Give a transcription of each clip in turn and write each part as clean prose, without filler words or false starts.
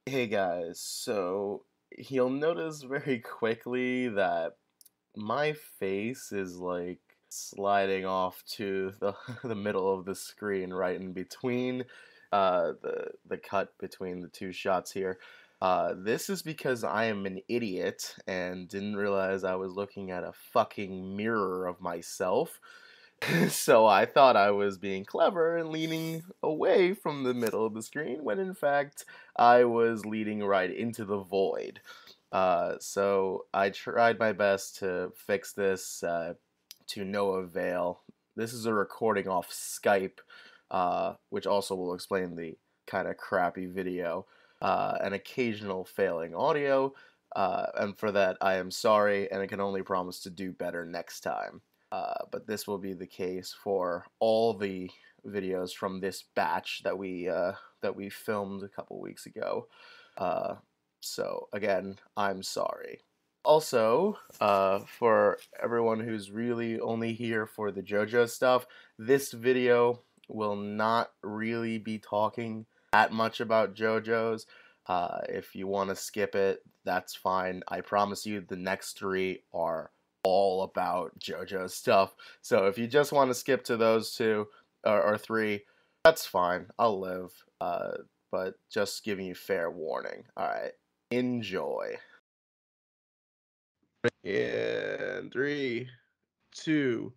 Hey guys, so you'll notice very quickly that my face is like sliding off to the the middle of the screen, right in between the cut between the two shots here. This is because I am an idiot and didn't realize I was looking at a fucking mirror of myself. So I thought I was being clever and leaning away from the middle of the screen when in fact I was leading right into the void. So I tried my best to fix this to no avail. This is a recording off Skype, which also will explain the kind of crappy video, and occasional failing audio. And for that, I am sorry, and I can only promise to do better next time. But this will be the case for all the videos from this batch that we filmed a couple weeks ago. So again, I'm sorry. Also, for everyone who's really only here for the JoJo stuff, this video will not really be talking that much about JoJo's. If you want to skip it, that's fine. I promise you the next three are all about JoJo stuff. So if you just want to skip to those two or three, that's fine. I'll live. But just giving you fair warning. All right. Enjoy. And 3, 2,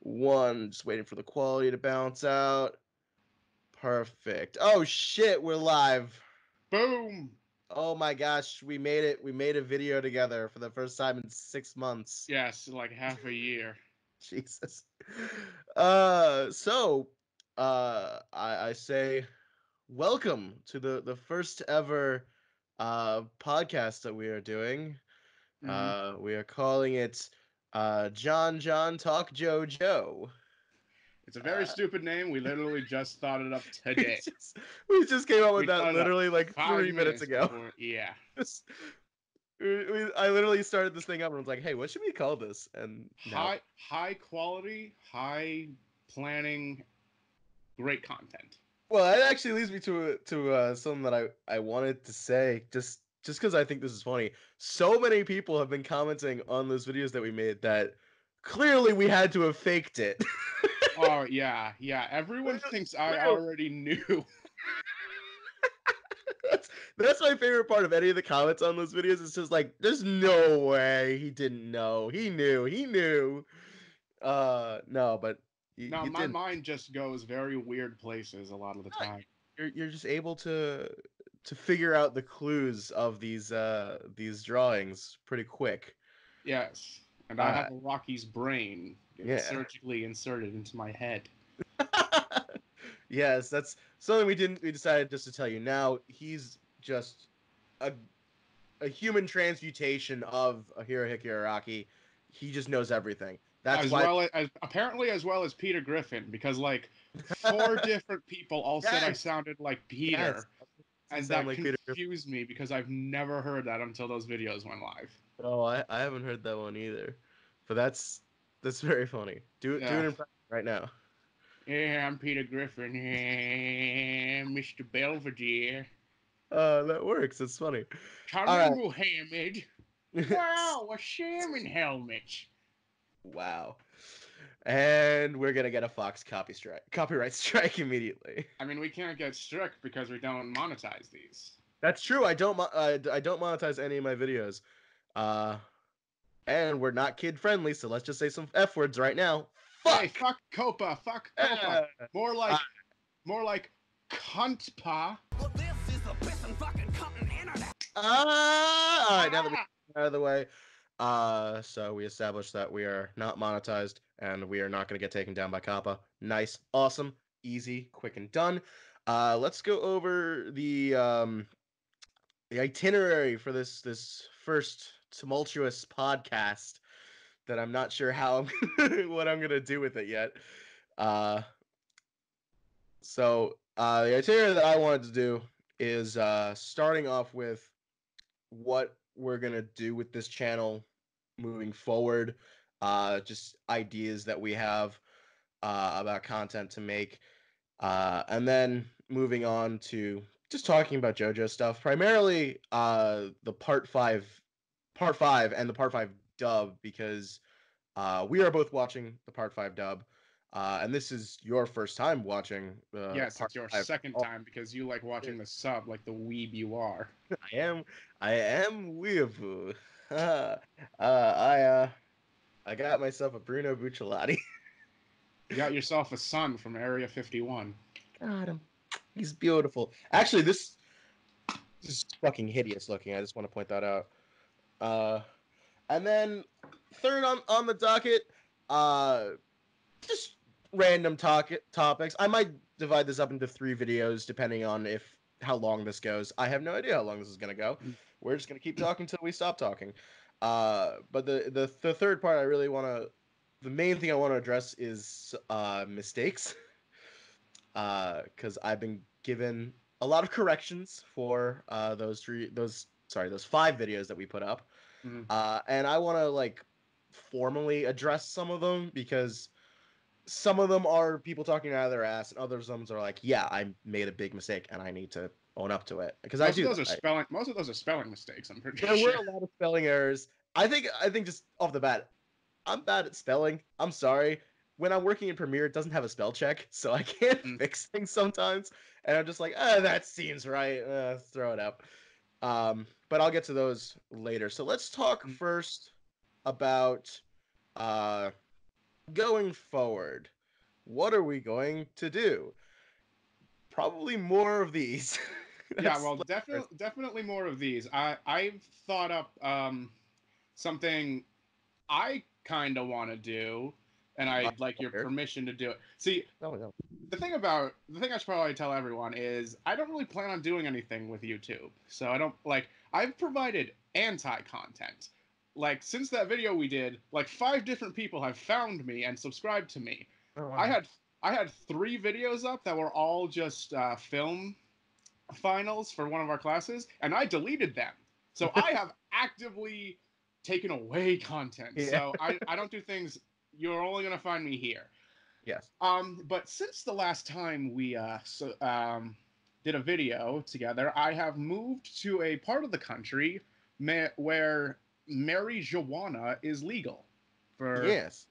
1. Just waiting for the quality to bounce out. Perfect. Oh shit, we're live. Boom! Oh my gosh, we made it. We made a video together for the first time in 6 months. Yes, like half a year. Jesus. I say welcome to the first ever podcast that we are doing. We are calling it JohnJohn Talk JoJo. It's a very stupid name. We literally just thought it up today. we just came up with We that thought it literally up like 5 3 minutes ago. before- yeah. I literally started this thing up and was like, "Hey, what should we call this?" And now, High quality, high planning, great content. well, that actually leads me to something that I wanted to say just because I think this is funny. So many people have been commenting on those videos that we made that clearly we had to have faked it. Oh yeah. Everyone thinks I already knew. That's my favorite part of any of the comments on those videos. It's just like, there's no way he didn't know. He knew. No, but No, you my didn't. mind just goes very weird places a lot of the time. You're just able to figure out the clues of these drawings pretty quick. Yes. And I have a Rocky's brain surgically inserted into my head. Yes, that's something we decided just to tell you now. He's just a human transmutation of a Hirohiko Araki. He just knows everything. That's well as Peter Griffin, because like 4 different people all said I sounded like Peter, and that confused me because I've never heard that until those videos went live. Oh, I haven't heard that one either, but that's very funny. Do an impression right now. Yeah, I'm Peter Griffin. Yeah, Mr. Belvedere. That works. It's funny. Tommy Muhammad. Wow, a salmon helmet. Wow. And we're gonna get a Fox copyright strike immediately. I mean, we can't get struck because we don't monetize these. That's true. I don't monetize any of my videos. And we're not kid friendly, so let's just say some F words right now. Fuck! Hey, fuck Copa. More like cuntpa. All right, now that we're out of the way. So we established that we are not monetized and we are not going to get taken down by Kappa. Nice, awesome, easy, quick, and done. Let's go over the itinerary for this first tumultuous podcast that I'm not sure what I'm going to do with it yet. So the itinerary that I wanted to do is starting off with what we're gonna do with this channel moving forward, just ideas that we have about content to make, and then moving on to just talking about JoJo stuff, primarily the part 5 and the part 5 dub, because we are both watching the part 5 dub. And this is your first time watching Yes, part it's your 5. second time because you like watching the sub like the weeb you are. I am weeaboo. I got myself a Bruno Bucciolati. You got yourself a son from Area 51. Got him. He's beautiful. Actually, this is fucking hideous looking. I just want to point that out. And then third on the docket, just random topics. I might divide this up into 3 videos depending on how long this goes. I have no idea how long this is gonna go. We're just gonna keep talking until we stop talking. But the third part, the main thing I want to address is mistakes. Because I've been given a lot of corrections for those 5 videos that we put up. Mm-hmm. And I want to like formally address some of them, because some of them are people talking out of their ass, and others of them are like, yeah, I made a big mistake and I need to own up to it. Because most of those are spelling mistakes, I'm pretty sure. There were a lot of spelling errors. I think just off the bat, I'm bad at spelling. I'm sorry. When I'm working in Premiere, it doesn't have a spell check, so I can't fix things sometimes. And I'm just like, that seems right. Throw it out. But I'll get to those later. So let's talk first about going forward. What are we going to do? Probably more of these. Yeah, well, definitely more of these. I've thought up something I kind of want to do, and I'd like your permission to do it. See, the thing I should probably tell everyone is I don't really plan on doing anything with YouTube. So I don't I've provided anti-content. Like, since that video we did, like 5 different people have found me and subscribed to me. Oh, wow. I had 3 videos up that were all just film finals for one of our classes, and I deleted them. So I have actively taken away content. Yeah. So I don't do things. You're only gonna find me here. Yes. But since the last time we did a video together, I have moved to a part of the country where marijuana is legal. Yes.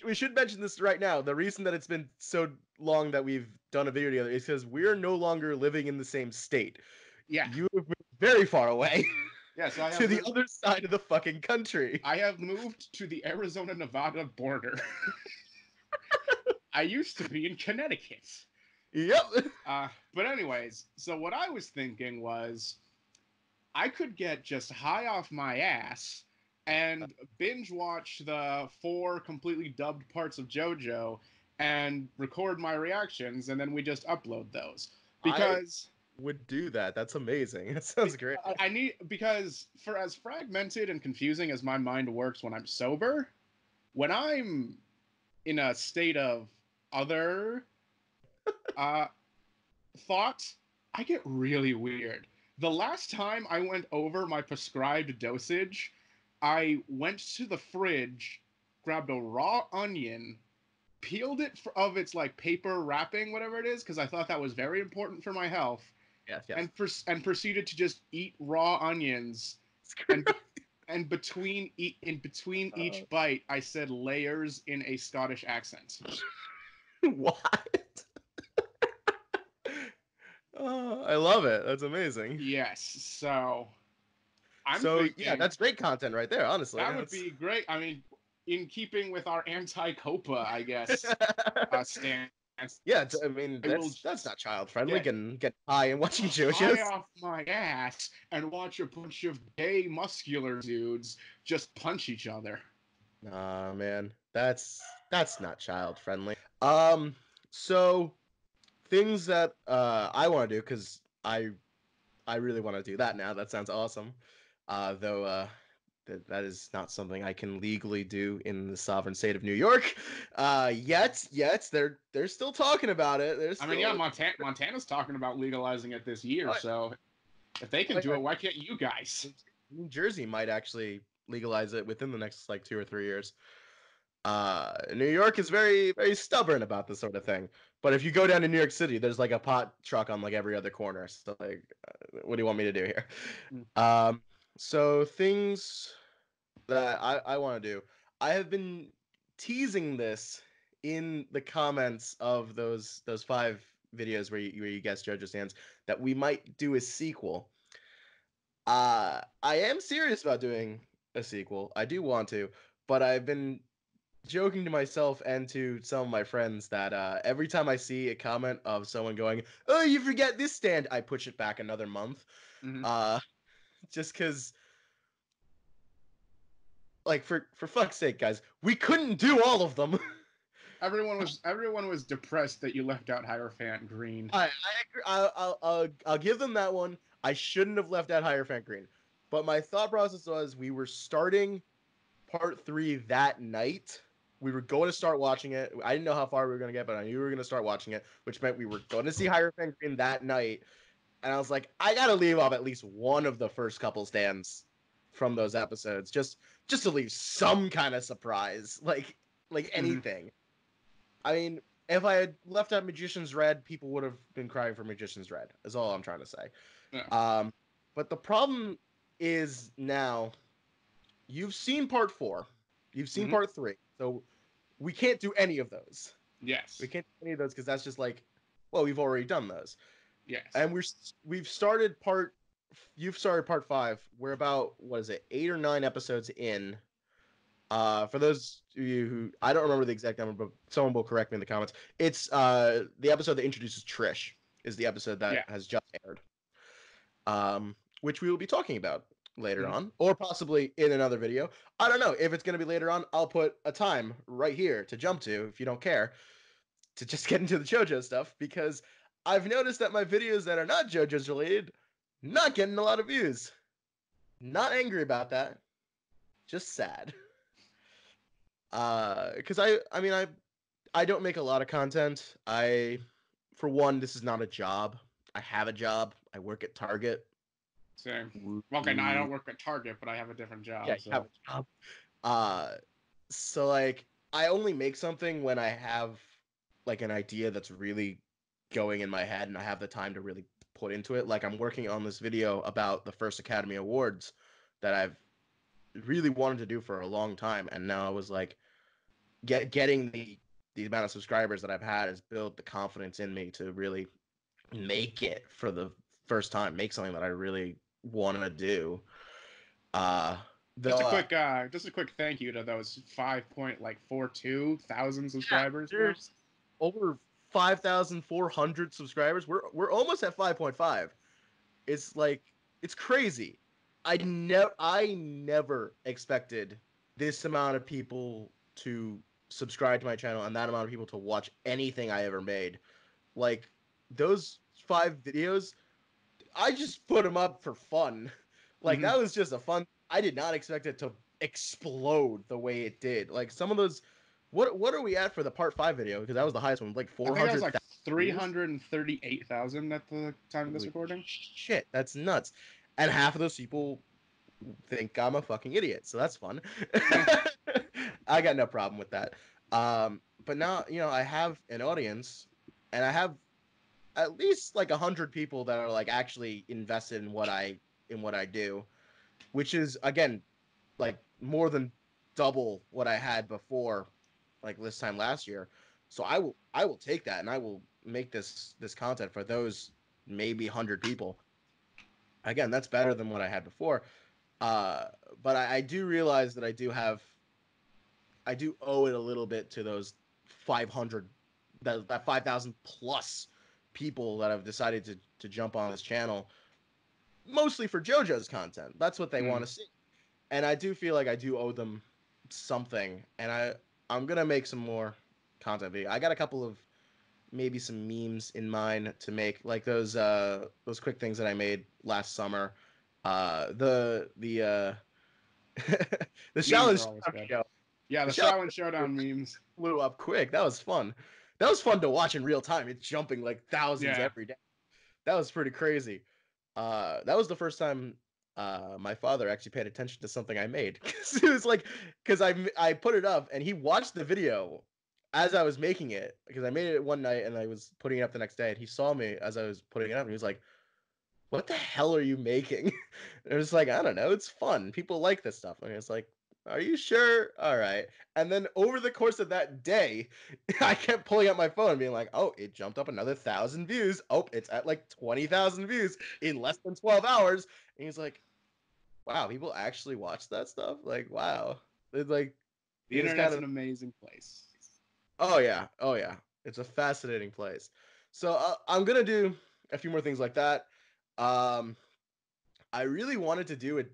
We should mention this right now. The reason that it's been so long that we've done a video together is because we're no longer living in the same state. Yeah. You have been very far away. Yeah, so to the other side of the fucking country. I have moved to the Arizona-Nevada border. I used to be in Connecticut. Yep. But anyways, so what I was thinking was I could get just high off my ass and binge watch the 4 completely dubbed parts of JoJo and record my reactions, and then we just upload those. Because I would do that. That's amazing. That sounds great. Because for as fragmented and confusing as my mind works when I'm sober, when I'm in a state of other thought, I get really weird. The last time I went over my prescribed dosage, I went to the fridge, grabbed a raw onion, peeled it of its like paper wrapping, whatever it is, because I thought that was very important for my health. Yes. And proceeded to just eat raw onions. And between each bite, I said layers in a Scottish accent. What? Oh, I love it. That's amazing. Yes. So I'm thinking, yeah, that's great content right there, honestly. That would be great. I mean, in keeping with our anti-COPA, I guess, stance. Yeah, I mean, that's not child-friendly. Get high and watching JoJo's. High off my ass and watch a bunch of gay muscular dudes just punch each other. Nah, man. That's not child-friendly. So things that I want to do, because I really want to do that now. That sounds awesome. Though that is not something I can legally do in the sovereign state of New York. Yet they're still talking about it. I mean, yeah, Montana's talking about legalizing it this year. So if they can do it, why can't you guys? New Jersey might actually legalize it within the next 2 or 3 years. New York is very, very stubborn about this sort of thing. But if you go down to New York City, there's like a pot truck on like every other corner. So like, what do you want me to do here? So things that I want to do. I have been teasing this in the comments of those 5 videos where you guess JoJo stands that we might do a sequel. I am serious about doing a sequel. I do want to, but I've been joking to myself and to some of my friends that every time I see a comment of someone going, "Oh, you forget this stand," I push it back another month. Just because, like, for fuck's sake, guys, we couldn't do all of them. Everyone was depressed that you left out Hierophant Green. I agree. I'll give them that one. I shouldn't have left out Hierophant Green, but my thought process was we were starting part 3 that night. We were going to start watching it. I didn't know how far we were going to get, but I knew we were going to start watching it, which meant we were going to see Hierophant Green that night. And I was like, I got to leave off at least one of the first couple stands from those episodes, just to leave some kind of surprise, like anything. I mean, if I had left out Magician's Red, people would have been crying for Magician's Red, is all I'm trying to say. Yeah. But the problem is now, you've seen part 4. You've seen part 3. So we can't do any of those. Yes. We can't do any of those because that's just like, well, we've already done those. Yes. And you've started part 5. We're about, 8 or 9 episodes in. For those of you who, I don't remember the exact number, but someone will correct me in the comments. It's the episode that introduces Trish is the episode that has just aired. Which we will be talking about later on, or possibly in another video. I don't know. If it's going to be later on, I'll put a time right here to jump to, if you don't care, to just get into the JoJo stuff, because I've noticed that my videos that are not JoJo's related, not getting a lot of views. Not angry about that. Just sad. Because I don't make a lot of content. For one, this is not a job. I have a job. I work at Target. Same. Okay, no, I don't work at Target, but I have a different job. Yeah, you have a job. So like, I only make something when I have like an idea that's really going in my head and I have the time to really put into it. Like, I'm working on this video about the first Academy Awards that I've really wanted to do for a long time, and now I was like, getting the amount of subscribers that I've had has built the confidence in me to really make it for the first time, make something that I really want to do. Just a quick thank you to those 5.42,000 subscribers. There's over 5,400 subscribers. We're almost at 5.5. It's like, it's crazy. I never expected this amount of people to subscribe to my channel and that amount of people to watch anything I ever made. Like, those 5 videos, I just put them up for fun. Like, that was just a fun. I did not expect it to explode the way it did. Like, some of those. What are we at for the part 5 video? Because that was the highest one, like 400. I think that was like 338,000 at the time of this recording. Shit, that's nuts. And half of those people think I'm a fucking idiot, so that's fun. I got no problem with that. But now, I have an audience, and I have at least like 100 people that are like actually invested in what I do, which is, again, like more than double what I had before, like this time last year. So I will take that, and I will make this content for those maybe 100 people. Again, that's better than what I had before. But I do realize that I do owe it a little bit to those 500, that 5,000 plus people that have decided to jump on this channel, mostly for JoJo's content. That's what they want to see. And I do feel like I do owe them something. And I'm going to make some more content video. I got a couple of maybe some memes in mind to make, like those quick things that I made last summer. The challenge show. Yeah, the challenge showdown memes blew up quick. That was fun. That was fun to watch in real time. It's jumping like thousands every day. That was pretty crazy. That was the first time my father actually paid attention to something I made. It was like, because I put it up and he watched the video as I was making it, because I made it one night and I was putting it up the next day, and he saw me as I was putting it up and he was like, what the hell are you making? And it was like, I don't know, it's fun. People like this stuff. And it's like, are you sure? All right. And then over the course of that day, I kept pulling up my phone and being like, oh, it jumped up another 1,000 views. Oh, it's at like 20,000 views in less than 12 hours. And he's like, wow, people actually watch that stuff? Like, wow. It's like, the internet's an amazing place. Oh yeah. Oh yeah. It's a fascinating place. So I'm going to do a few more things like that. I really wanted to do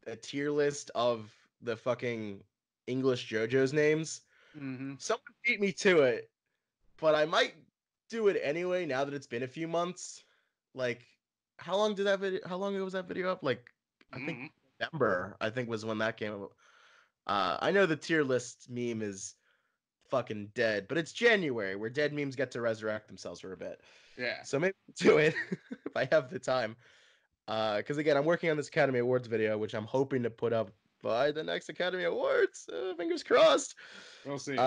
a tier list of the fucking English JoJo's names. Mm-hmm. Someone beat me to it, but I might do it anyway now that it's been a few months. Like, how long ago was that video up? Like, I think November, I think, was when that came up. I know the tier list meme is fucking dead, but it's January where dead memes get to resurrect themselves for a bit. Yeah. So maybe I'll do it if I have the time. Because again, I'm working on this Academy Awards video, which I'm hoping to put up by the next Academy Awards. Fingers crossed. We'll see.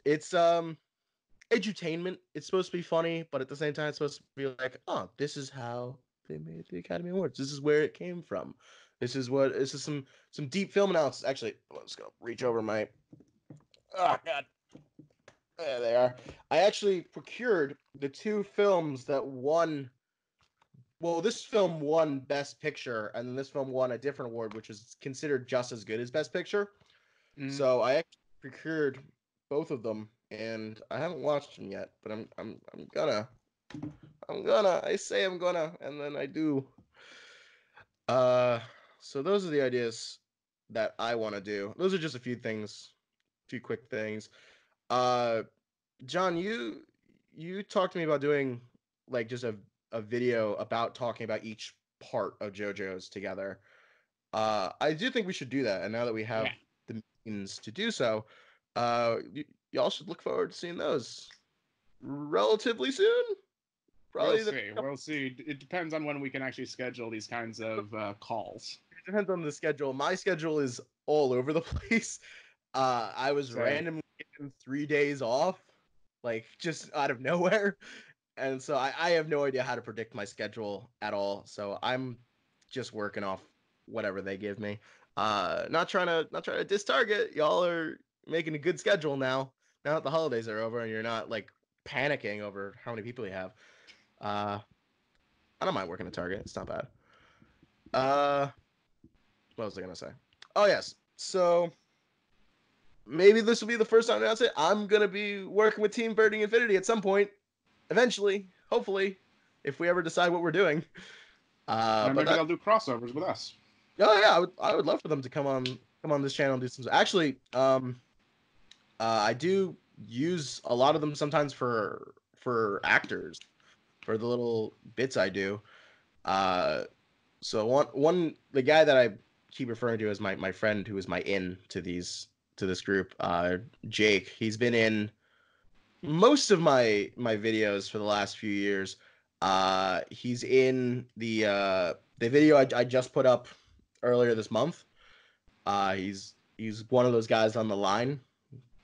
It's edutainment. It's supposed to be funny, but at the same time, it's supposed to be like, oh, this is how they made the Academy Awards. This is where it came from. This is some deep film analysis. Actually, I'm just gonna reach over my. Oh God. There they are. I actually procured the two films that won. Well, this film won Best Picture, and then this film won a different award, which is considered just as good as Best Picture. Mm. So I actually procured both of them, and I haven't watched them yet, but I'm gonna. I say I'm gonna, and then I do. So those are the ideas that I want to do. Those are just a few things, few quick things. John, you talked to me about doing like just a video about talking about each part of JoJo's together. I do think we should do that, and now that we have the means to do so, y'all should look forward to seeing those relatively soon. Probably we'll see. It depends on when we can actually schedule these kinds of calls. It depends on the schedule. My schedule is all over the place. I was randomly given 3 days off, like just out of nowhere. And so I have no idea how to predict my schedule at all. So I'm just working off whatever they give me. Not trying to diss Target. Y'all are making a good schedule now. Now that the holidays are over and you're not like panicking over how many people you have. I don't mind working at Target. It's not bad. What was I gonna say? Oh yes. So maybe this will be the first time to announce it. I'm gonna be working with Team Birding Infinity at some point. Eventually, hopefully, if we ever decide what we're doing. But maybe they'll do crossovers with us. Oh yeah, I would love for them to come on this channel and do some. Actually, I do use a lot of them sometimes for actors, for the little bits I do. So the guy that I keep referring to as my friend who is my in to this group, Jake. He's been in most of my videos for the last few years. He's in the video I just put up earlier this month. He's one of those guys on the line.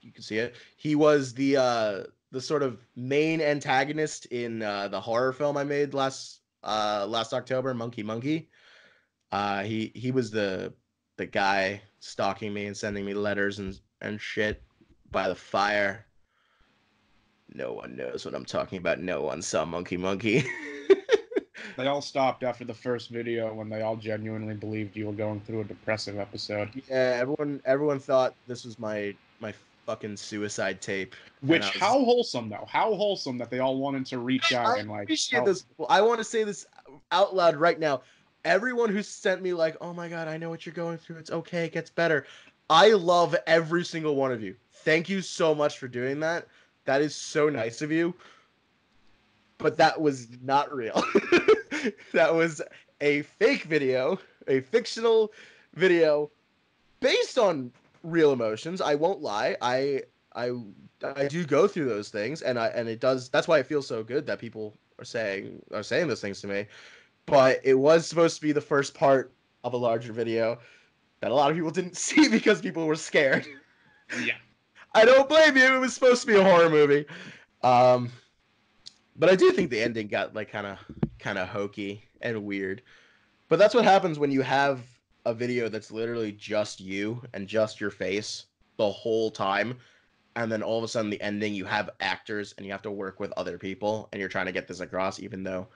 You can see it. He was the sort of main antagonist in the horror film I made last October, Monkey Monkey. He was the guy stalking me and sending me letters and shit by the fire. No one knows what I'm talking about. No one saw Monkey Monkey. They all stopped after the first video when they all genuinely believed you were going through a depressive episode. Yeah, everyone thought this was my fucking suicide tape. Which, how wholesome though. How wholesome that they all wanted to reach out and like appreciate this. Well, I want to say this out loud right now. Everyone who sent me like, oh my God, I know what you're going through. It's okay. It gets better. I love every single one of you. Thank you so much for doing that. That is so nice of you. But that was not real. That was a fake video, a fictional video based on real emotions. I won't lie. I do go through those things, and it does. That's why it feels so good that people are saying those things to me. But it was supposed to be the first part of a larger video that a lot of people didn't see because people were scared. Yeah. I don't blame you. It was supposed to be a horror movie. But I do think the ending got like kind of hokey and weird. But that's what happens when you have a video that's literally just you and just your face the whole time. And then all of a sudden the ending, you have actors and you have to work with other people and you're trying to get this across even though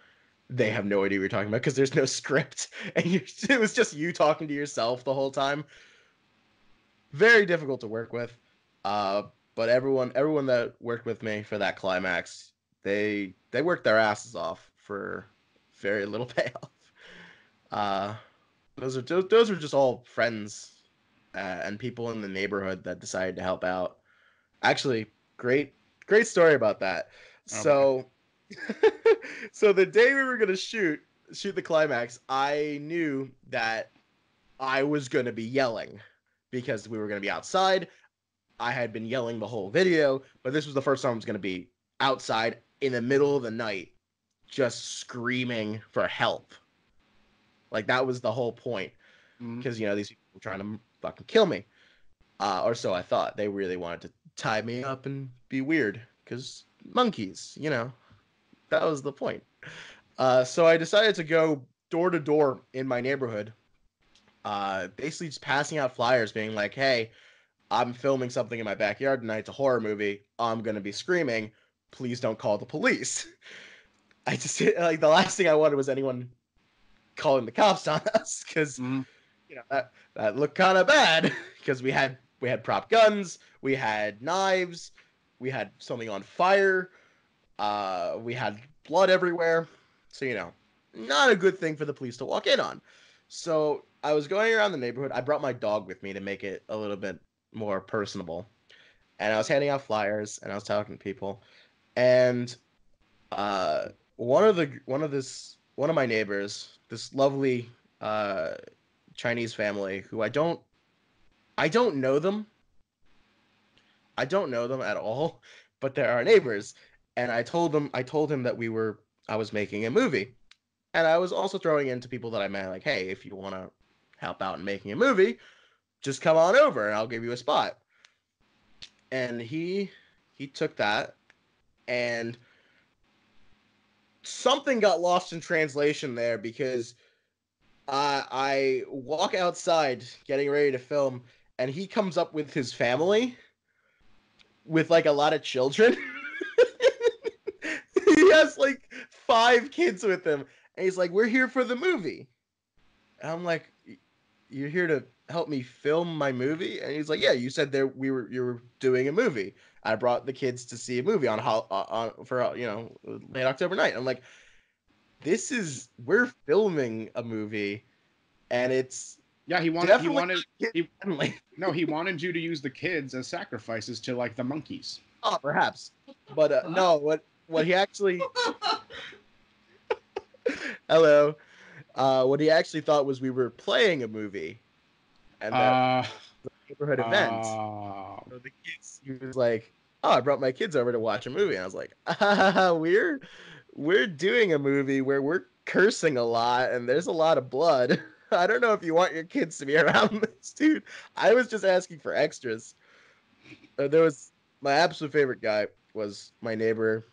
they have no idea what you're talking about because there's no script and it was just you talking to yourself the whole time. Very difficult to work with. But everyone that worked with me for that climax, they worked their asses off for very little payoff. Those are just all friends and people in the neighborhood that decided to help out. Actually, great story about that. So, so the day we were gonna shoot the climax, I knew that I was gonna be yelling because we were gonna be outside. I had been yelling the whole video, but this was the first time I was gonna be outside in the middle of the night, just screaming for help. Like that was the whole point, because these people were trying to fucking kill me, or so I thought. They really wanted to tie me up and be weird, because monkeys, that was the point. So I decided to go door to door in my neighborhood, basically just passing out flyers, being like, "Hey, I'm filming something in my backyard tonight. It's a horror movie. I'm gonna be screaming. Please don't call the police." I just like the last thing I wanted was anyone calling the cops on us, because that looked kind of bad, because we had prop guns, we had knives, we had something on fire, we had blood everywhere, so not a good thing for the police to walk in on. So I was going around the neighborhood. I brought my dog with me to make it a little bit more personable, and I was handing out flyers and I was talking to people, and one of my neighbors, this lovely Chinese family who I don't know them. I don't know them at all, but they're our neighbors. And I told him that I was making a movie. And I was also throwing into people that I met, like, hey, if you want to help out in making a movie, just come on over and I'll give you a spot. And he took that, and something got lost in translation there, because I walk outside getting ready to film, and he comes up with his family with like a lot of children. He has like 5 kids with him, and he's like, "We're here for the movie." And I'm like, "You're here to help me film my movie?" And he's like, "Yeah, you said you were doing a movie. I brought the kids to see a movie for late October night." I'm like, we're filming a movie, and it's he wanted you to use the kids as sacrifices to like the monkeys. Oh, perhaps, but no. What he actually hello, what he actually thought was we were playing a movie, and that the neighborhood event. So the kids, he was like, "Oh, I brought my kids over to watch a movie," and I was like, we're doing a movie where we're cursing a lot and there's a lot of blood. I don't know if you want your kids to be around this, dude. I was just asking for extras. There was my absolute favorite guy was my neighbor,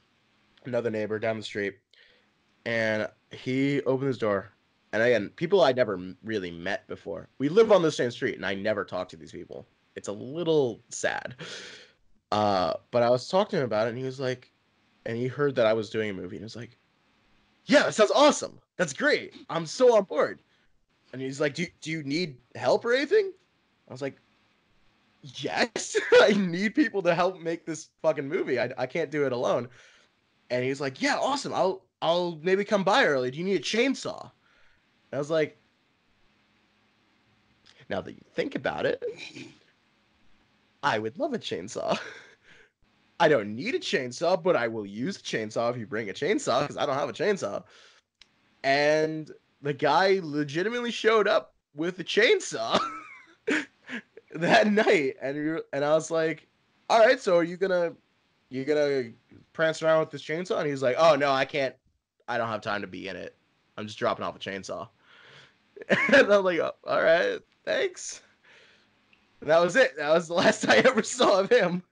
another neighbor down the street, and he opened his door. And again, people I never really met before. We live on the same street, and I never talked to these people. It's a little sad. But I was talking to him about it, and he was like, and he heard that I was doing a movie, and he was like, "Yeah, that sounds awesome. That's great. I'm so on board." And he's like, do you need help or anything? I was like, yes, I need people to help make this fucking movie. I can't do it alone. And he's like, "Yeah, awesome. I'll maybe come by early. Do you need a chainsaw?" And I was like, now that you think about it, I would love a chainsaw. I don't need a chainsaw, but I will use a chainsaw if you bring a chainsaw, because I don't have a chainsaw. And the guy legitimately showed up with a chainsaw that night, and I was like, "All right, so are you gonna prance around with this chainsaw?" And he's like, "Oh no, I can't. I don't have time to be in it. I'm just dropping off a chainsaw." And I'm like, oh, all right, thanks. And that was it. That was the last I ever saw of him.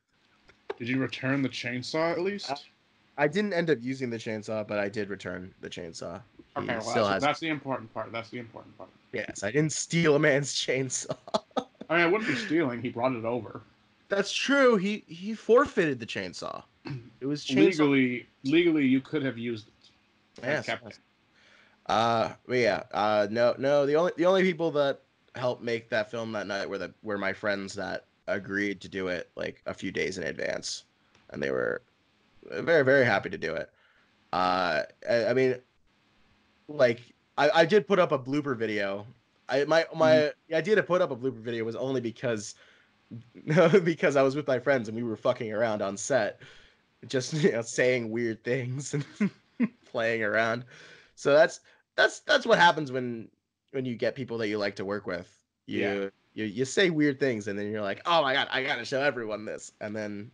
Did you return the chainsaw at least? I didn't end up using the chainsaw, but I did return the chainsaw. Okay, well, that's the important part. That's the important part. Yes, I didn't steal a man's chainsaw. I mean, I wouldn't be stealing. He brought it over. That's true. He forfeited the chainsaw. It was chainsaw. Legally, you could have used it. Yes. But yeah. No. The only people that helped make that film that night were my friends that agreed to do it like a few days in advance, and they were very, very happy to do it. I mean, like I did put up a blooper video. My idea to put up a blooper video was only because I was with my friends and we were fucking around on set, just saying weird things and playing around. So that's what happens when you get people that you like to work with. You say weird things and then you're like, oh my god, I gotta show everyone this, and then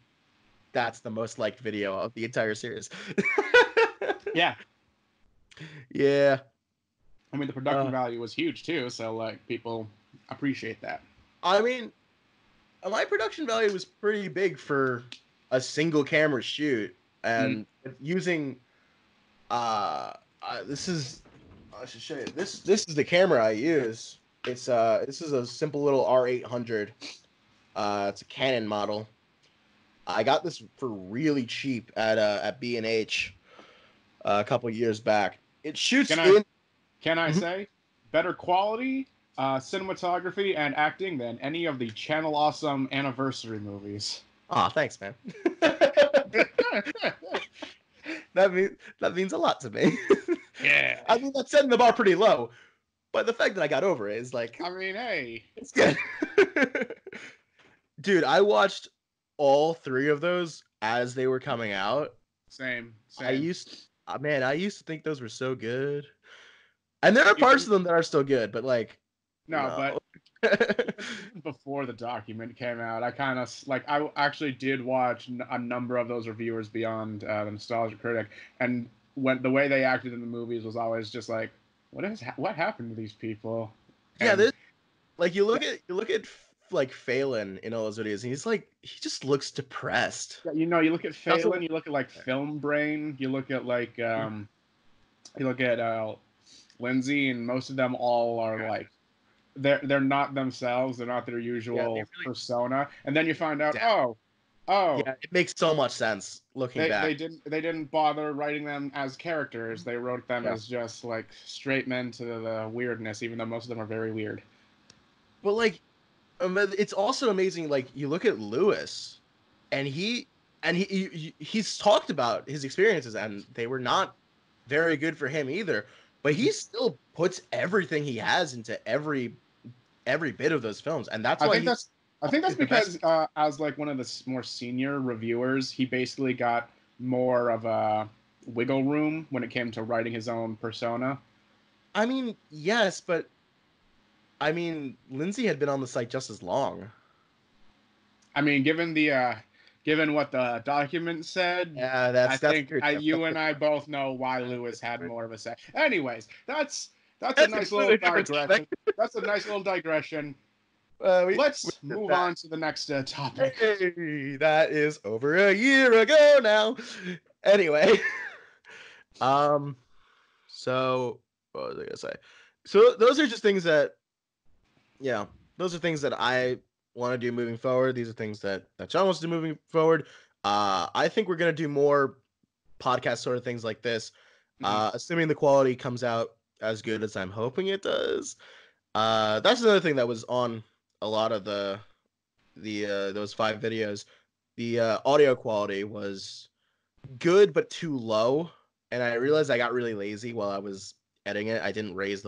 that's the most liked video of the entire series. Yeah. Yeah. I mean, the production value was huge too, so like people appreciate that. I mean, my production value was pretty big for a single camera shoot, and using this is, I should show you, this is the camera I use. It's this is a simple little R800. It's a Canon model. I got this for really cheap at B&H a couple years back. It shoots Can I say better quality, cinematography, and acting than any of the Channel Awesome anniversary movies? Aw, thanks, man. that means a lot to me. Yeah. I mean, that's setting the bar pretty low, but the fact that I got over it is like, I mean, hey, it's good. Dude, I watched all 3 of those as they were coming out. Same. I used to think those were so good. And there are parts of them that are still good, but like, no. But before the document came out, I actually did watch a number of those reviewers beyond the Nostalgia Critic, and when the way they acted in the movies was always just like, what happened to these people? And, yeah, like you look at like Phelan in all those videos, and he just looks depressed. Yeah, you look at Phelan, you look at like Film Brain, you look at like Lindsay, and most of them all are like they're not themselves, they're not their usual persona, and then you find out yeah, it makes so much sense looking back. They didn't bother writing them as characters, they wrote them as just like straight men to the weirdness, even though most of them are very weird. But like, it's also amazing, like you look at Lewis, and he's talked about his experiences, and they were not very good for him either. But he still puts everything he has into every bit of those films, and that's why I think that's because as like one of the more senior reviewers, he basically got more of a wiggle room when it came to writing his own persona. I mean, yes, but I mean, Lindsay had been on the site just as long. I mean, given what the document said, yeah, you and I both know why Lewis had more of a say. Anyways, that's a nice little digression. That's a nice little digression. Let's move on to the next topic. Hey, that is over a year ago now. Anyway, so what was I gonna say? So those are just things that, those are things that I want to do moving forward. These are things that John wants to do moving forward. I think we're gonna do more podcast sort of things like this, assuming the quality comes out as good as I'm hoping it does. That's another thing that was on a lot of those 5 videos. The audio quality was good but too low, and I realized I got really lazy while I was editing it. I didn't raise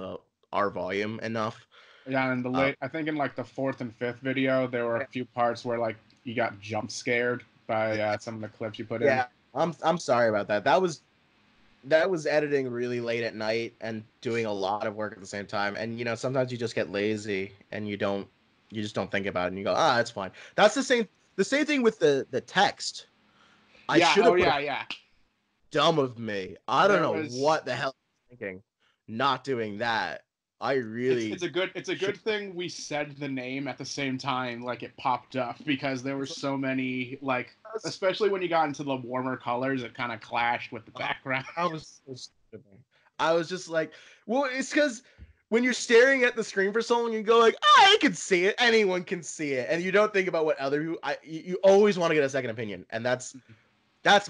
our volume enough. Yeah, and I think in like the 4th and 5th video, there were a few parts where like you got jump scared by some of the clips you put in. Yeah, I'm sorry about that. That was editing really late at night and doing a lot of work at the same time. And sometimes you just get lazy and you just don't think about it and you go, it's fine. That's the same thing with the text. I should have dumb of me. I don't know what the hell I was thinking not doing that. I really. It's a good thing we said the name at the same time, like it popped up, because there were so many, like, especially when you got into the warmer colors, it kind of clashed with the background. I was just like, well, it's because when you're staring at the screen for so long, you go like, I can see it. Anyone can see it, and you don't think about what other people. You always want to get a second opinion, and that's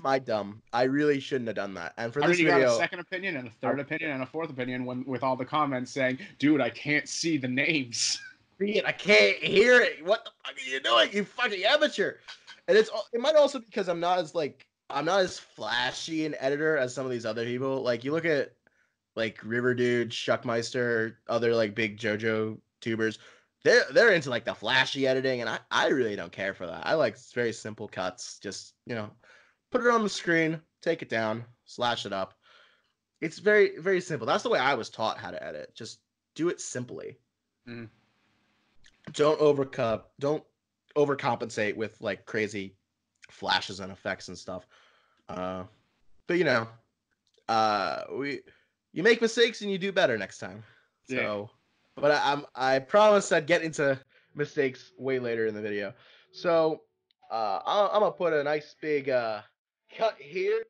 my dumb. I really shouldn't have done that. And for this video, you got a second opinion and a third opinion and a fourth opinion with all the comments saying, "Dude, I can't see the names. I can't hear it. What the fuck are you doing, you fucking amateur?" And it might also be because I'm not as flashy an editor as some of these other people. Like, you look at like River Dude, Shuckmeister, other like big JoJo tubers. They're into like the flashy editing, and I really don't care for that. I like very simple cuts. Just, put it on the screen, take it down, slash it up. It's very, very simple. That's the way I was taught how to edit. Just do it simply. Mm. Don't overcompensate with like crazy flashes and effects and stuff. But you make mistakes and you do better next time. So, but I promise I'd get into mistakes way later in the video. So, I'm gonna put a nice big cut here.